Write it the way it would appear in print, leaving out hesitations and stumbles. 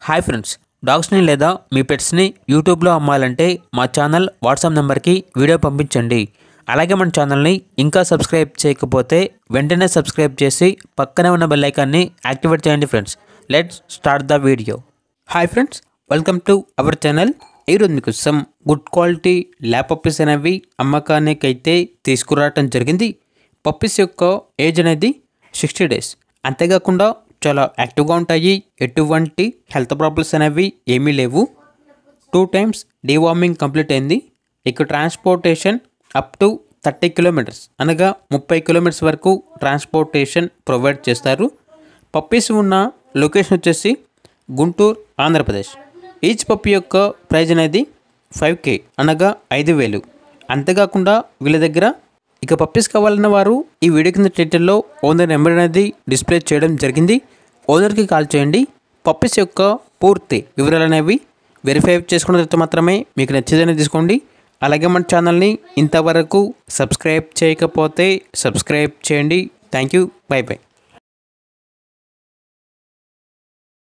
Hi friends, డాగ్స్ని లేదా మీ పెట్స్ని యూట్యూబ్లో అమ్మాలంటే మా ఛానల్ వాట్సాప్ నెంబర్కి వీడియో పంపించండి. అలాగే మన ఛానల్ని ఇంకా సబ్స్క్రైబ్ చేయకపోతే వెంటనే సబ్స్క్రైబ్ చేసి పక్కనే ఉన్న బెల్ ఐకాన్ని యాక్టివేట్ చేయండి friends. Let's start the video. Hi friends, welcome to our channel. ఈరోజు మీకు some good quality lab puppies అనేవి అమ్మకానికి అయితే తీసుకురావటం జరిగింది. పప్పీస్ యొక్క ఏజ్ అనేది 60 days. అంతేకాకుండా చాలా యాక్టివ్గా ఉంటాయి. ఎటువంటి హెల్త్ ప్రాబ్లమ్స్ అనేవి ఏమీ లేవు. 2 times డీవార్మింగ్ కంప్లీట్ అయింది. ఇక ట్రాన్స్పోర్టేషన్ అప్ టు 30 kilometers అనగా 30 kilometers వరకు ట్రాన్స్పోర్టేషన్ ప్రొవైడ్ చేస్తారు. పప్పీస్ ఉన్న లొకేషన్ వచ్చేసి గుంటూరు, ఆంధ్రప్రదేశ్. ఈచ్ పప్పీ యొక్క ప్రైజ్ అనేది 5K అనగా 5,000. అంతేకాకుండా వీళ్ళ దగ్గర ఇక పప్పీస్ కావాలన్న వారు ఈ వీడియో కింద టైటిల్లో ఓనర్ నెంబర్ అనేది డిస్ప్లే చేయడం జరిగింది. ఓనర్కి కాల్ చేయండి. పప్పీస్ యొక్క పూర్తి వివరాలు అనేవి వెరిఫై చేసుకున్న తర్వాత మాత్రమే మీకు నచ్చేదని తీసుకోండి. అలాగే మన ఛానల్ని ఇంతవరకు సబ్స్క్రైబ్ చేయకపోతే సబ్స్క్రైబ్ చేయండి. Thank you. By by.